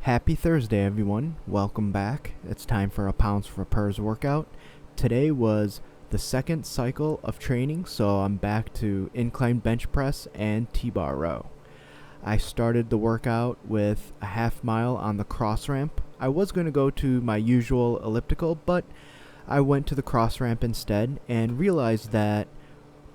Happy Thursday, everyone. Welcome back. It's time for a Pounds for Purrs workout. Today was the second cycle of training, so I'm back to incline bench press and T-bar row. I started the workout with a half mile on the Crossramp. I was going to go to my usual elliptical, but I went to the Crossramp instead and realized that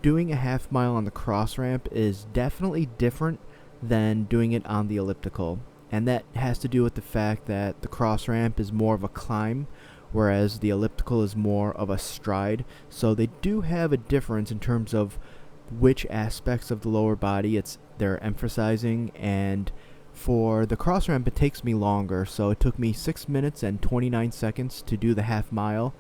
doing a half mile on the Crossramp is definitely different than doing it on the elliptical. And that has to do with the fact that the Crossramp is more of a climb, whereas the elliptical is more of a stride. So they do have a difference in terms of which aspects of the lower body they're emphasizing. And for the Crossramp, it takes me longer. So it took me 6 minutes and 29 seconds to do the half mile.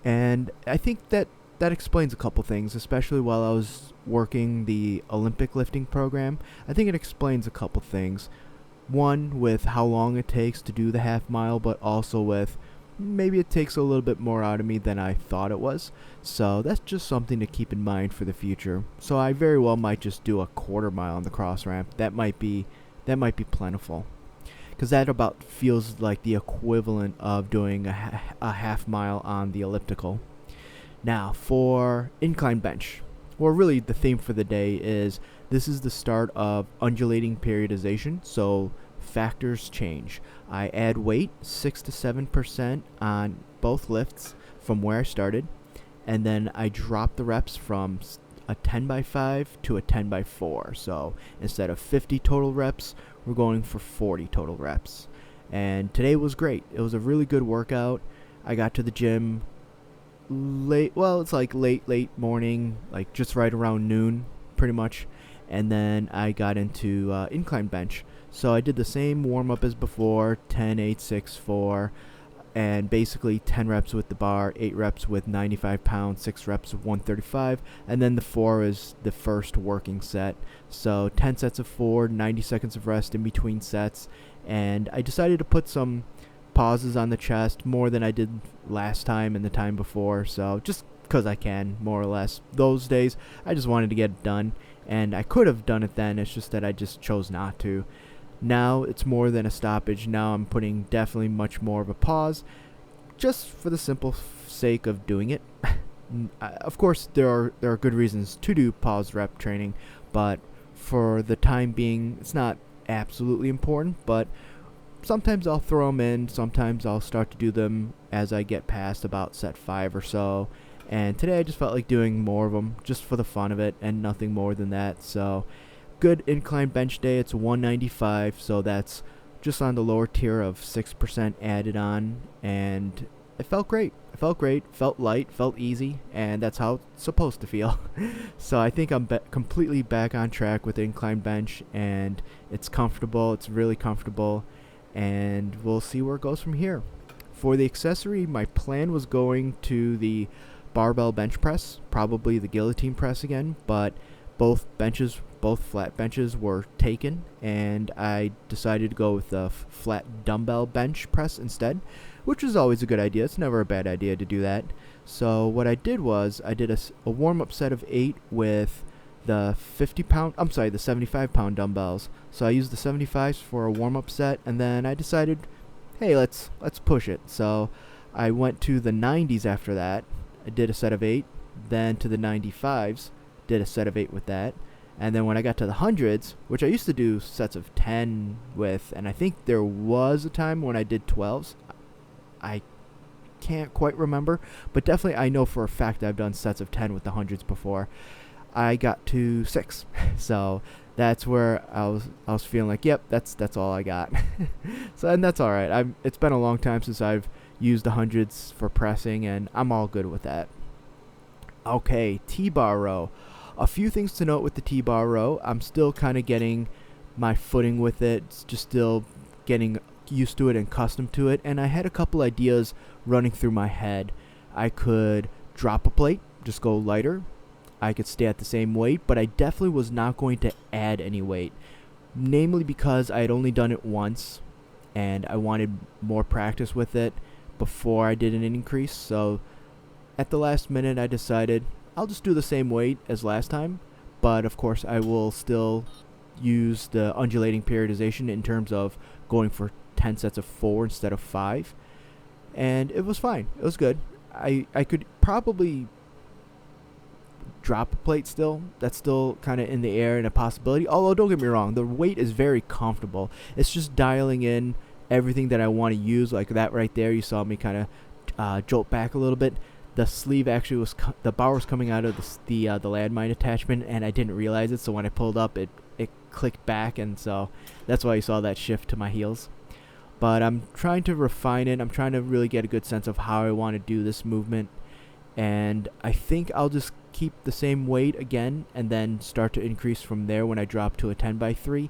And I think that explains a couple things, especially while I was working the Olympic lifting program. I think it explains a couple things. One, with how long it takes to do the half mile, but also with maybe it takes a little bit more out of me than I thought it was. So that's just something to keep in mind for the future. So I very well might just do a quarter mile on the Crossramp. That might be plentiful, because that about feels like the equivalent of doing a half mile on the elliptical. Now for incline bench. Well, really the theme for the day is this is the start of undulating periodization, so factors change. I add weight 6 to 7% on both lifts from where I started, and then I drop the reps from a 10 by 5 to a 10 by 4. So instead of 50 total reps, we're going for 40 total reps. And today was great. It was a really good workout. I got to the gym late morning, like just right around noon pretty much, and then I got into incline bench. So I did the same warm-up as before, 10, 8, 6, 4, and basically 10 reps with the bar, 8 reps with 95 pounds, 6 reps of 135, and then the 4 is the first working set. So 10 sets of 4, 90 seconds of rest in between sets, and I decided to put some pauses on the chest, more than I did last time and the time before, so just because I can, more or less. Those days, I just wanted to get it done, and I could have done it then, it's just that I just chose not to. Now, it's more than a stoppage. Now I'm putting definitely much more of a pause, just for the simple sake of doing it. Of course, there are good reasons to do pause rep training, but for the time being, it's not absolutely important, but sometimes I'll throw them in, sometimes I'll start to do them as I get past about set 5 or so, and today I just felt like doing more of them just for the fun of it and nothing more than that. So good incline bench day. It's 195, so that's just on the lower tier of 6% added on, and it felt great. Felt light, felt easy, and that's how it's supposed to feel. So I think I'm completely back on track with incline bench, and it's comfortable. It's really comfortable, and we'll see where it goes from here. For the accessory, my plan was going to the barbell bench press, probably the guillotine press again, but both flat benches were taken, and I decided to go with the flat dumbbell bench press instead, which is always a good idea. It's never a bad idea to do that. So what I did was I did a warm-up set of 8 with the 75-pound dumbbells. So I used the 75s for a warm-up set, and then I decided, hey, let's push it. So I went to the 90s after that. I did a set of 8, then to the 95s, did a set of 8 with that. And then when I got to the 100s, which I used to do sets of 10 with, and I think there was a time when I did 12s. I can't quite remember, but definitely I know for a fact I've done sets of 10 with the 100s before. I got to 6, so that's where I was feeling like, yep, that's all I got. So, and that's all right. It's been a long time since I've used the 100s for pressing, and I'm all good with that. Okay, T-bar row. A few things to note with the T-bar row. I'm still kind of getting my footing with it. It's just still getting used to it and accustomed to it, and I had a couple ideas running through my head. I could drop a plate, just go lighter. I could stay at the same weight, but I definitely was not going to add any weight, namely because I had only done it once, and I wanted more practice with it before I did an increase. So at the last minute, I decided I'll just do the same weight as last time, but of course I will still use the undulating periodization in terms of going for 10 sets of 4 instead of 5. And it was fine. It was good. I could probably drop a plate still. That's still kind of in the air and a possibility. Although, don't get me wrong, the weight is very comfortable. It's just dialing in everything that I want to use. Like that right there, you saw me kind of jolt back a little bit. The sleeve actually was the bar was coming out of the landmine attachment, and I didn't realize it. So when I pulled up, it clicked back, and so that's why you saw that shift to my heels. But I'm trying to refine it. I'm trying to really get a good sense of how I want to do this movement, and I think I'll just keep the same weight again, and then start to increase from there when I drop to a 10x3.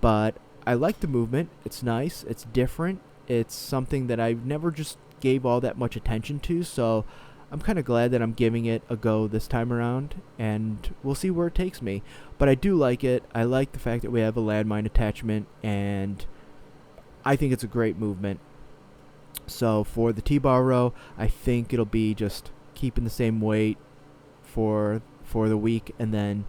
But I like the movement. It's nice. It's different. It's something that I've never just gave all that much attention to, so I'm kind of glad that I'm giving it a go this time around, and we'll see where it takes me. But I do like it. I like the fact that we have a landmine attachment, and I think it's a great movement. So for the T-bar row, I think it'll be just keeping the same weight for the week, and then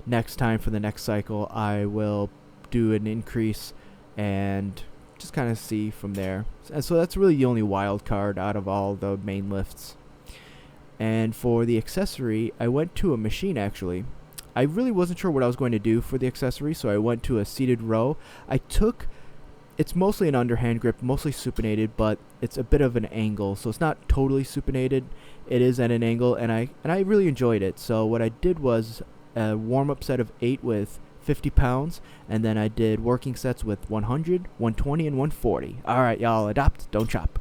next time for the next cycle, I will do an increase and just kind of see from there. And so that's really the only wild card out of all the main lifts. And for the accessory, I went to a machine actually. I really wasn't sure what I was going to do for the accessory, so I went to a seated row. It's mostly an underhand grip, mostly supinated, but it's a bit of an angle, so it's not totally supinated. It is at an angle, and I really enjoyed it. So what I did was a warm-up set of 8 with 50 pounds, and then I did working sets with 100, 120, and 140. All right, y'all, adopt, don't chop.